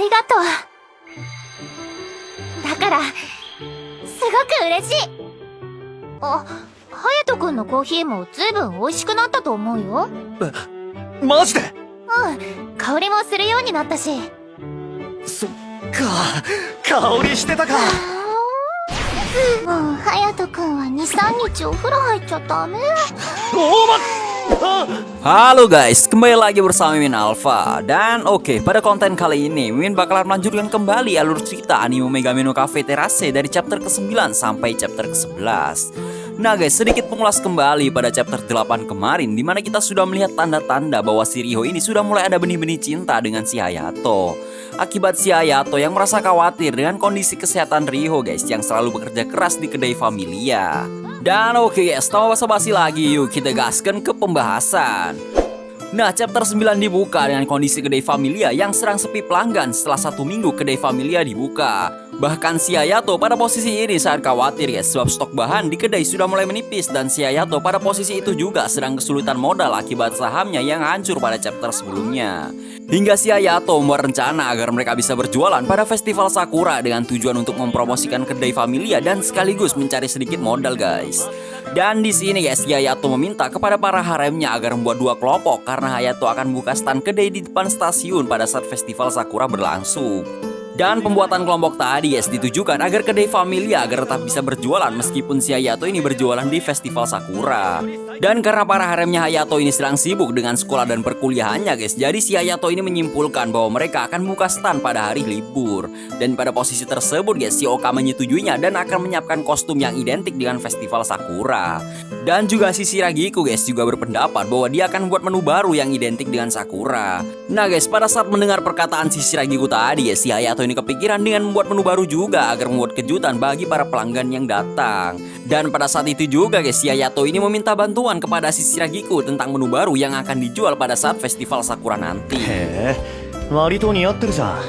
りがとう。だから、すごく嬉しい。あ、隼人くんのコーヒーもずいぶん美味しくなったと思うよ。マジで？うん、香りもするようになったし。そっか、香りしてたか。もう隼人くんは2、3日お風呂入っちゃダメ。Halo guys, kembali lagi bersama Mimin Alpha. Dan oke, pada konten kali ini Mimin bakalan melanjutkan kembali alur cerita anime Megami no Cafe Terrace dari chapter ke-9 sampai chapter ke-11. Nah guys, sedikit pengulas kembali pada chapter 8 kemarin, dimana kita sudah melihat tanda-tanda bahwa si Riho ini sudah mulai ada benih-benih cinta dengan si Hayato. Akibat si Hayato yang merasa khawatir dengan kondisi kesehatan Riho guys, yang selalu bekerja keras di kedai Familia. Dan oke guys, tanpa basa-basi lagi, yuk kita gaskan ke pembahasan. Nah, chapter 9 dibuka dengan kondisi kedai Familia yang sedang sepi pelanggan setelah 1 minggu kedai Familia dibuka. Bahkan si Hayato pada posisi ini sangat khawatir guys, sebab stok bahan di kedai sudah mulai menipis. Dan si Hayato pada posisi itu juga sedang kesulitan modal akibat sahamnya yang hancur pada chapter sebelumnya. Hingga si Hayato membuat rencana agar mereka bisa berjualan pada festival Sakura dengan tujuan untuk mempromosikan kedai Familia dan sekaligus mencari sedikit modal guys. Dan di sini guys, Hayato meminta kepada para haremnya agar membuat 2 kelompok karena Hayato akan membuka stand kedai di depan stasiun pada saat festival Sakura berlangsung. Dan pembuatan kelompok tadi guys ditujukan agar kedai Familia agar tetap bisa berjualan meskipun si Hayato ini berjualan di festival Sakura. Dan karena para haremnya Hayato ini sedang sibuk dengan sekolah dan perkuliahannya guys, jadi si Hayato ini menyimpulkan bahwa mereka akan buka stand pada hari libur. Dan pada posisi tersebut guys, si Oka menyetujuinya dan akan menyiapkan kostum yang identik dengan festival Sakura. Dan juga si Shiragiku guys juga berpendapat bahwa dia akan membuat menu baru yang identik dengan Sakura. Nah guys, pada saat mendengar perkataan si Shiragiku tadi ya, si Hayato ini kepikiran dengan membuat menu baru juga agar membuat kejutan bagi para pelanggan yang datang. Dan pada saat itu juga guys, si Hayato ini meminta bantuan kepada si Shiragiku tentang menu baru yang akan dijual pada saat festival Sakura nanti. 割と似合ってるじゃん。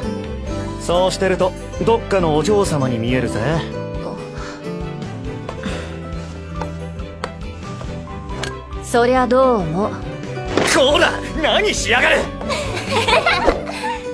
そうしてるとどっかのお嬢様に見えるぜ。そりゃどうも。こら、何しやがる。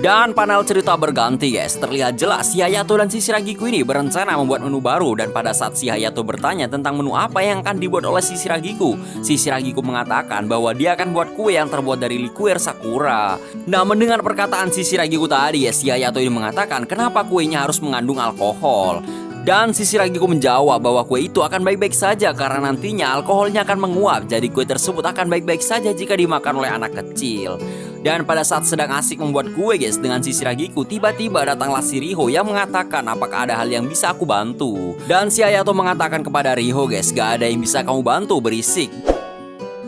Dan panel cerita berganti guys, terlihat jelas si Hayato dan si Shiragiku ini berencana membuat menu baru. Dan pada saat si Hayato bertanya tentang menu apa yang akan dibuat oleh si Shiragiku mengatakan bahwa dia akan buat kue yang terbuat dari liqueur Sakura. Nah, mendengar perkataan si Shiragiku tadi ya, si Hayato ini mengatakan kenapa kuenya harus mengandung alkohol. Dan si Shiragiku menjawab bahwa kue itu akan baik-baik saja karena nantinya alkoholnya akan menguap. Jadi kue tersebut akan baik-baik saja jika dimakan oleh anak kecil. Dan pada saat sedang asik membuat kue guys dengan si Shiragiku, tiba-tiba datanglah si Riho yang mengatakan apakah ada hal yang bisa aku bantu. Dan si Hayato mengatakan kepada Riho guys, gak ada yang bisa kamu bantu, berisik.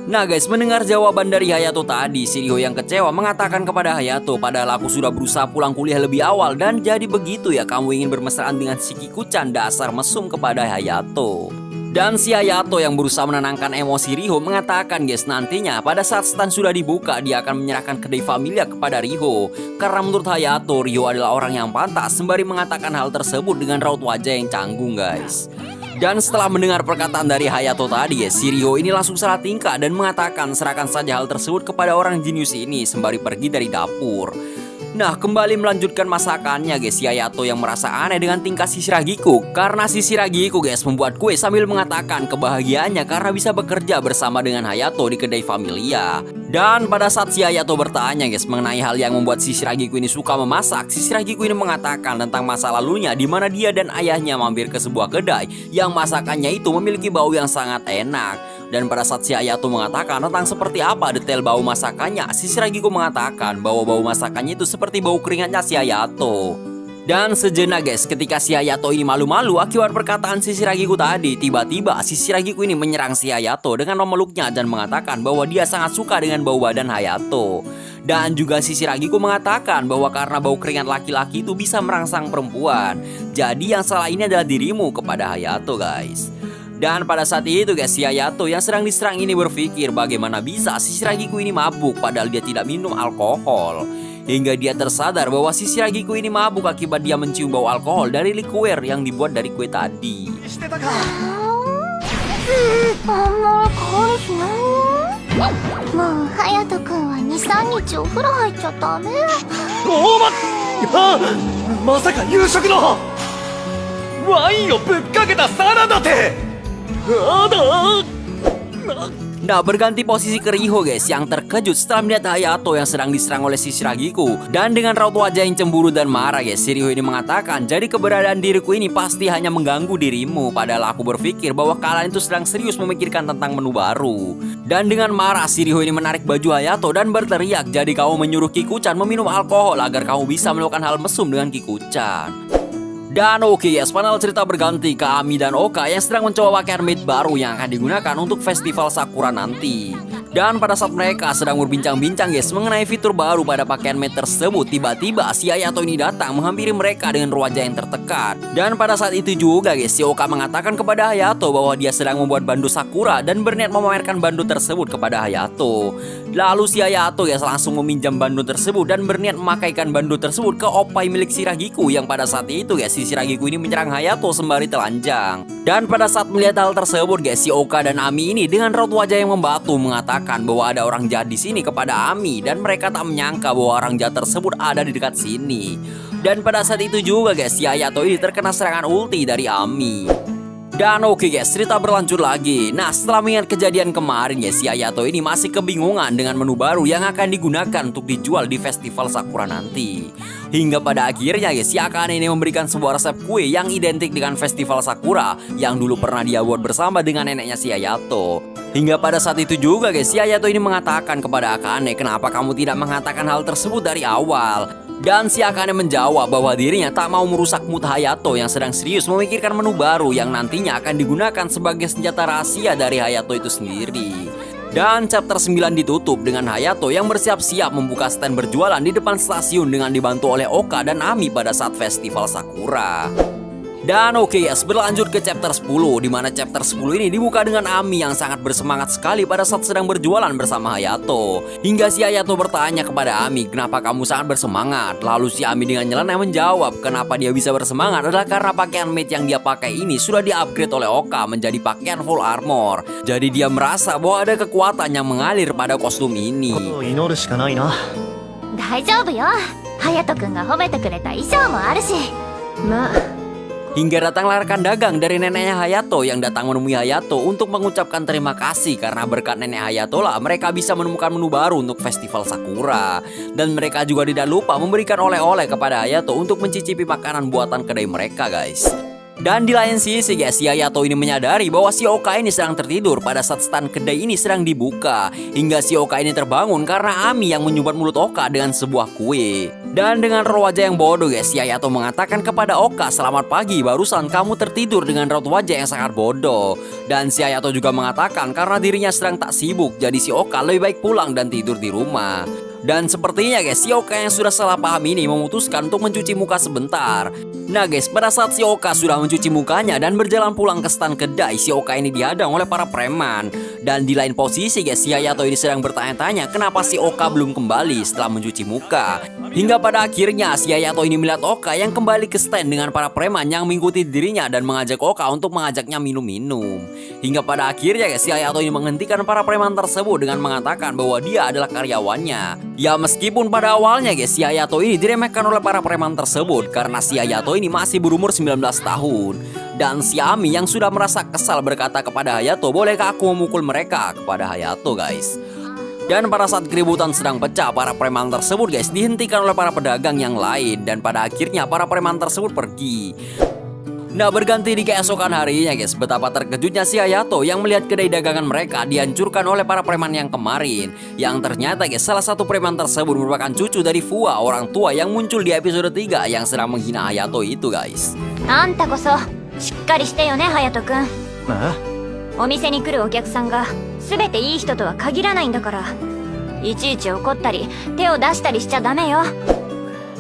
Nah guys, mendengar jawaban dari Hayato tadi, si Riho yang kecewa mengatakan kepada Hayato, padahal aku sudah berusaha pulang kuliah lebih awal. Dan jadi begitu ya kamu ingin bermesraan dengan si Kikuchan, dasar mesum kepada Hayato. Dan si Hayato yang berusaha menenangkan emosi Riho mengatakan guys, nantinya pada saat stand sudah dibuka dia akan menyerahkan kedai Familia kepada Riho. Karena menurut Hayato, Riho adalah orang yang pantas, sembari mengatakan hal tersebut dengan raut wajah yang canggung guys. Dan setelah mendengar perkataan dari Hayato tadi ya, si Riho ini langsung salah tingkah dan mengatakan serahkan saja hal tersebut kepada orang jenius ini, sembari pergi dari dapur. Nah, kembali melanjutkan masakannya guys, si Hayato yang merasa aneh dengan tingkah si Shiragiku. Karena si Shiragiku guys membuat kue sambil mengatakan kebahagiaannya karena bisa bekerja bersama dengan Hayato di kedai Familia. Dan pada saat si Hayato bertanya guys mengenai hal yang membuat si Shiragiku ini suka memasak, si Shiragiku ini mengatakan tentang masa lalunya di mana dia dan ayahnya mampir ke sebuah kedai yang masakannya itu memiliki bau yang sangat enak. Dan pada saat si Hayato mengatakan tentang seperti apa detail bau masakannya, si Shiragiku mengatakan bahwa bau masakannya itu seperti bau keringatnya si Hayato. Dan sejenak guys, ketika si Hayato ini malu-malu akibat perkataan si Shiragiku tadi, tiba-tiba si Shiragiku ini menyerang si Hayato dengan memeluknya dan mengatakan bahwa dia sangat suka dengan bau badan Hayato. Dan juga si Shiragiku mengatakan bahwa karena bau keringat laki-laki itu bisa merangsang perempuan, jadi yang salah ini adalah dirimu kepada Hayato guys. Dan pada saat itu guys, si Hayato yang sedang diserang ini berpikir bagaimana bisa si Shiragiku ini mabuk padahal dia tidak minum alkohol. Hingga dia tersadar bahwa si Shiragiku ini mabuk akibat dia mencium bau alkohol dari liqueur yang dibuat dari kue tadi. あんまり香りしないよ。もう隼人くんは2、3日お風呂入っちゃダメ。おまあ、まさか夕食のワインをぶっかけたサラダって。あだ。 Nah, berganti posisi ke Riho guys yang terkejut setelah melihat Hayato yang sedang diserang oleh si Shiragiku. Dan dengan raut wajah yang cemburu dan marah guys, si Riho ini mengatakan, jadi keberadaan diriku ini pasti hanya mengganggu dirimu. Padahal aku berpikir bahwa kalian itu sedang serius memikirkan tentang menu baru. Dan dengan marah si Riho ini menarik baju Hayato dan berteriak, jadi kamu menyuruh Kikuchan meminum alkohol agar kamu bisa melakukan hal mesum dengan Kikuchan. Dan oke guys, panel cerita berganti ke Ami dan Oka yang sedang mencoba pakaian maid baru yang akan digunakan untuk festival Sakura nanti. Dan pada saat mereka sedang berbincang-bincang guys mengenai fitur baru pada pakaian maid tersebut, tiba-tiba si Hayato ini datang menghampiri mereka dengan wajah yang tertekan. Dan pada saat itu juga guys, si Oka mengatakan kepada Hayato bahwa dia sedang membuat bando Sakura dan berniat memamerkan bando tersebut kepada Hayato. Lalu si Hayato guys langsung meminjam bando tersebut dan berniat memakaikan bando tersebut ke opai milik Shiragiku yang pada saat itu guys si Shiragiku ini menyerang Hayato sembari telanjang. Dan pada saat melihat hal tersebut guys, si Oka dan Ami ini dengan raut wajah yang membatu mengatakan bahwa ada orang jahat di sini kepada Ami dan mereka tak menyangka bahwa orang jahat tersebut ada di dekat sini. Dan pada saat itu juga guys, si Hayato ini terkena serangan ulti dari Ami. Dan oke guys, cerita berlanjut lagi. Nah, setelah mengingat kejadian kemarin guys, si Hayato ini masih kebingungan dengan menu baru yang akan digunakan untuk dijual di festival Sakura nanti. Hingga pada akhirnya guys, si Akane ini memberikan sebuah resep kue yang identik dengan festival Sakura yang dulu pernah dia buat bersama dengan neneknya si Hayato. Hingga pada saat itu juga guys, si Hayato ini mengatakan kepada Akane, kenapa kamu tidak mengatakan hal tersebut dari awal? Dan si Akane menjawab bahwa dirinya tak mau merusak mood Hayato yang sedang serius memikirkan menu baru yang nantinya akan digunakan sebagai senjata rahasia dari Hayato itu sendiri. Dan chapter 9 ditutup dengan Hayato yang bersiap-siap membuka stand berjualan di depan stasiun dengan dibantu oleh Oka dan Ami pada saat festival Sakura. Dan oke guys, berlanjut ke chapter 10, di mana chapter 10 ini dibuka dengan Ami yang sangat bersemangat sekali pada saat sedang berjualan bersama Hayato. Hingga si Hayato bertanya kepada Ami, kenapa kamu sangat bersemangat? Lalu si Ami dengan nyeleneh menjawab, kenapa dia bisa bersemangat adalah karena pakaian maid yang dia pakai ini sudah di-upgrade oleh Oka menjadi pakaian full armor. Jadi dia merasa bahwa ada kekuatan yang mengalir pada kostum ini. 祈るしかないな。大丈夫よ。隼人くんが褒めてくれた衣装もあるし。まあ Hingga datanglah rekan dagang dari neneknya Hayato yang datang menemui Hayato untuk mengucapkan terima kasih karena berkat nenek Hayato lah mereka bisa menemukan menu baru untuk festival Sakura. Dan mereka juga tidak lupa memberikan oleh-oleh kepada Hayato untuk mencicipi makanan buatan kedai mereka guys. Dan di lain sisi guys, si Hayato ini menyadari bahwa si Oka ini sedang tertidur pada saat stand kedai ini sedang dibuka. Hingga si Oka ini terbangun karena Ami yang menyumbat mulut Oka dengan sebuah kue. Dan dengan raut wajah yang bodoh guys, si Hayato mengatakan kepada Oka, selamat pagi, barusan kamu tertidur dengan raut wajah yang sangat bodoh. Dan si Hayato juga mengatakan karena dirinya sedang tak sibuk, jadi si Oka lebih baik pulang dan tidur di rumah. Dan sepertinya guys, si Oka yang sudah salah paham ini memutuskan untuk mencuci muka sebentar. Nah guys, pada saat si Oka sudah mencuci mukanya dan berjalan pulang ke stand kedai, si Oka ini dihadang oleh para preman. Dan di lain posisi guys, si Hayato ini sedang bertanya-tanya kenapa si Oka belum kembali setelah mencuci muka. Hingga pada akhirnya si Hayato ini melihat Oka yang kembali ke stand dengan para preman yang mengikuti dirinya dan mengajak Oka untuk mengajaknya minum-minum. Hingga pada akhirnya guys, si Hayato ini menghentikan para preman tersebut dengan mengatakan bahwa dia adalah karyawannya. Ya meskipun pada awalnya guys, si Hayato ini diremehkan oleh para preman tersebut karena si Hayato ini masih berumur 19 tahun. Dan si Ami yang sudah merasa kesal berkata kepada Hayato, bolehkah aku memukul mereka? Kepada Hayato guys. Dan pada saat keributan sedang pecah, para preman tersebut guys dihentikan oleh para pedagang yang lain. Dan pada akhirnya para preman tersebut pergi. Nah berganti di keesokan harinya guys, betapa terkejutnya si Hayato yang melihat kedai dagangan mereka dihancurkan oleh para preman yang kemarin. Yang ternyata guys, salah satu preman tersebut merupakan cucu dari Fua, orang tua yang muncul di episode 3 yang sedang menghina Hayato itu guys. あんたこそしっかりしてよね、隼人くん。え？お店に来るお客さんが全ていい人とは限らないんだから、いちいち怒ったり手を出したりしちゃダメよ。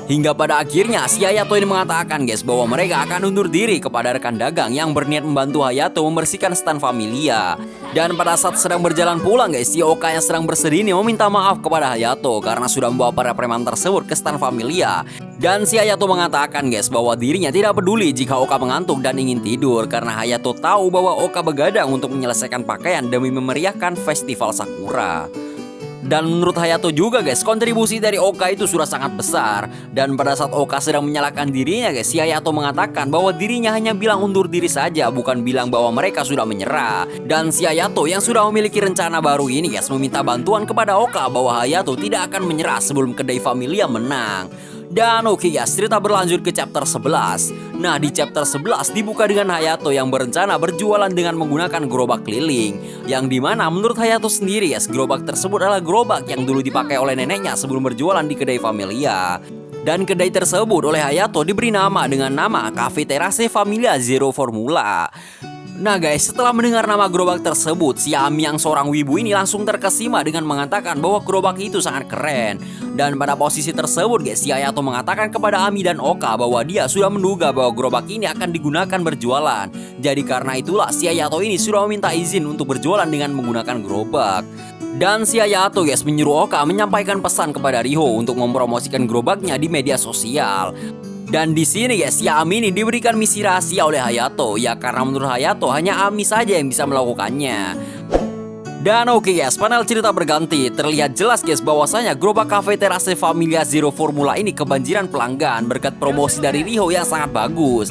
Hingga pada akhirnya si Hayato ini mengatakan guys bahwa mereka akan undur diri kepada rekan dagang yang berniat membantu Hayato membersihkan stand Familia. Dan pada saat sedang berjalan pulang guys, si Oka yang sedang bersedih ini meminta maaf kepada Hayato karena sudah membawa para preman tersebut ke stand Familia. Dan si Hayato mengatakan guys bahwa dirinya tidak peduli jika Oka mengantuk dan ingin tidur karena Hayato tahu bahwa Oka begadang untuk menyelesaikan pakaian demi memeriahkan festival Sakura. Dan menurut Hayato juga guys, kontribusi dari Oka itu sudah sangat besar. Dan pada saat Oka sedang menyalahkan dirinya guys, si Hayato mengatakan bahwa dirinya hanya bilang undur diri saja, bukan bilang bahwa mereka sudah menyerah. Dan si Hayato yang sudah memiliki rencana baru ini guys, meminta bantuan kepada Oka bahwa Hayato tidak akan menyerah sebelum kedai Familia menang. Dan oke guys, cerita berlanjut ke chapter 11. Nah di chapter 11 dibuka dengan Hayato yang berencana berjualan dengan menggunakan gerobak keliling. Yang dimana menurut Hayato sendiri guys, gerobak tersebut adalah gerobak yang dulu dipakai oleh neneknya sebelum berjualan di kedai Familia. Dan kedai tersebut oleh Hayato diberi nama dengan nama Cafe Terrace Familia Zero Formula. Nah guys, setelah mendengar nama gerobak tersebut, si Ami yang seorang wibu ini langsung terkesima dengan mengatakan bahwa gerobak itu sangat keren. Dan pada posisi tersebut guys, si Hayato mengatakan kepada Ami dan Oka bahwa dia sudah menduga bahwa gerobak ini akan digunakan berjualan. Jadi karena itulah si Hayato ini sudah meminta izin untuk berjualan dengan menggunakan gerobak. Dan si Hayato guys menyuruh Oka menyampaikan pesan kepada Riho untuk mempromosikan gerobaknya di media sosial. Dan di sini guys, si Ami ini diberikan misi rahasia oleh Hayato. Ya karena menurut Hayato hanya Ami saja yang bisa melakukannya. Dan oke guys, panel cerita berganti. Terlihat jelas guys bahwasanya gerobak Cafe Terrace Familia Zero Formula ini kebanjiran pelanggan berkat promosi dari Riho yang sangat bagus.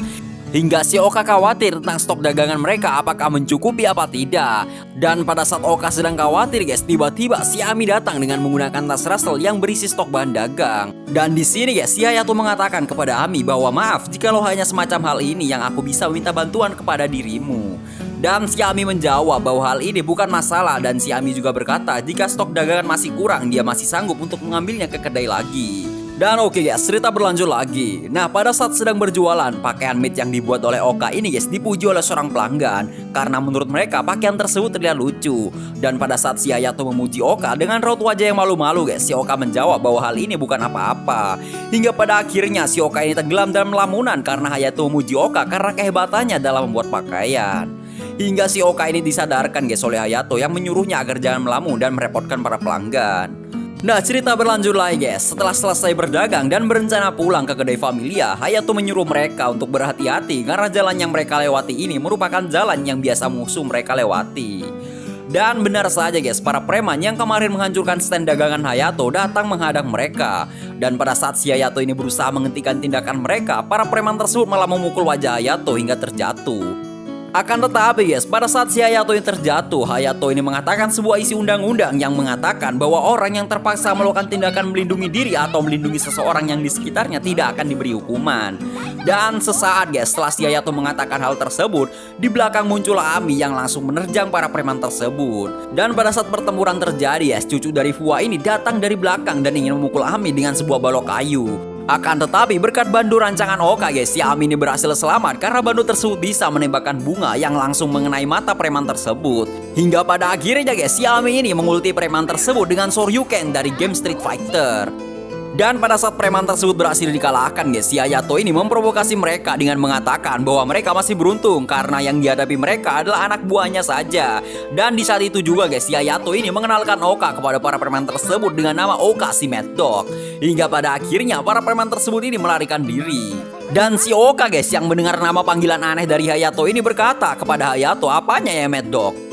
Hingga si Oka khawatir tentang stok dagangan mereka apakah mencukupi apa tidak. Dan pada saat Oka sedang khawatir guys, tiba-tiba si Ami datang dengan menggunakan tas ransel yang berisi stok bahan dagang. Dan di sini guys, si Hayato mengatakan kepada Ami bahwa maaf jikalau hanya semacam hal ini yang aku bisa meminta bantuan kepada dirimu. Dan si Ami menjawab bahwa hal ini bukan masalah. Dan si Ami juga berkata jika stok dagangan masih kurang, dia masih sanggup untuk mengambilnya ke kedai lagi. Dan oke guys, cerita berlanjut lagi. Nah pada saat sedang berjualan, pakaian maid yang dibuat oleh Oka ini guys dipuji oleh seorang pelanggan. Karena menurut mereka pakaian tersebut terlihat lucu. Dan pada saat si Hayato memuji Oka dengan raut wajah yang malu-malu guys, si Oka menjawab bahwa hal ini bukan apa-apa. Hingga pada akhirnya si Oka ini tenggelam dalam lamunan karena Hayato memuji Oka karena kehebatannya dalam membuat pakaian. Hingga si Oka ini disadarkan guys oleh Hayato yang menyuruhnya agar jangan melamun dan merepotkan para pelanggan. Nah cerita berlanjut lagi guys. Setelah selesai berdagang dan berencana pulang ke kedai Familia, Hayato menyuruh mereka untuk berhati-hati karena jalan yang mereka lewati ini merupakan jalan yang biasa musuh mereka lewati. Dan benar saja guys, para preman yang kemarin menghancurkan stand dagangan Hayato datang menghadang mereka. Dan pada saat si Hayato ini berusaha menghentikan tindakan mereka, para preman tersebut malah memukul wajah Hayato hingga terjatuh. Akan tetapi guys, pada saat si Hayato ini terjatuh, Hayato ini mengatakan sebuah isi undang-undang yang mengatakan bahwa orang yang terpaksa melakukan tindakan melindungi diri atau melindungi seseorang yang di sekitarnya tidak akan diberi hukuman. Dan sesaat guys, setelah si Hayato mengatakan hal tersebut, di belakang muncul Ami yang langsung menerjang para preman tersebut. Dan pada saat pertempuran terjadi guys, cucu dari Fuwa ini datang dari belakang dan ingin memukul Ami dengan sebuah balok kayu. Akan tetapi berkat bandu rancangan Oka guys, si Ami ini berhasil selamat karena bandu tersebut bisa menembakkan bunga yang langsung mengenai mata preman tersebut. Hingga pada akhirnya guys, si Ami ini mengulti preman tersebut dengan Shoryuken dari game Street Fighter. Dan pada saat preman tersebut berhasil dikalahkan guys, si Hayato ini memprovokasi mereka dengan mengatakan bahwa mereka masih beruntung karena yang dihadapi mereka adalah anak buahnya saja. Dan di saat itu juga guys, si Hayato ini mengenalkan Oka kepada para preman tersebut dengan nama Oka si Mad Dog. Hingga pada akhirnya para preman tersebut ini melarikan diri. Dan si Oka guys yang mendengar nama panggilan aneh dari Hayato ini berkata kepada Hayato, apanya ya Mad Dog?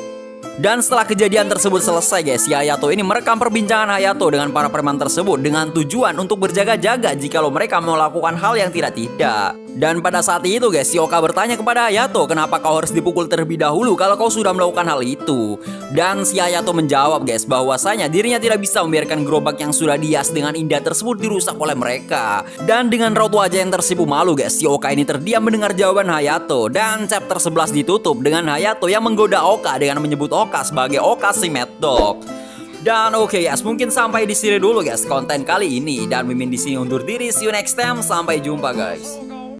Dan setelah kejadian tersebut selesai guys, si Hayato ini merekam perbincangan Hayato dengan para preman tersebut dengan tujuan untuk berjaga-jaga jikalau mereka melakukan hal yang tidak. Dan pada saat itu guys, si Oka bertanya kepada Hayato, kenapa kau harus dipukul terlebih dahulu kalau kau sudah melakukan hal itu? Dan si Hayato menjawab guys bahwasanya dirinya tidak bisa membiarkan gerobak yang sudah dihias dengan indah tersebut dirusak oleh mereka. Dan dengan raut wajah yang tersipu malu guys, si Oka ini terdiam mendengar jawaban Hayato. Dan chapter 11 ditutup dengan Hayato yang menggoda Oka dengan menyebut Oka sebagai Oka si Mad Dog. Dan oke guys, mungkin sampai di sini dulu guys konten kali ini. Dan Mimin di sini undur diri. See you next time. Sampai jumpa guys.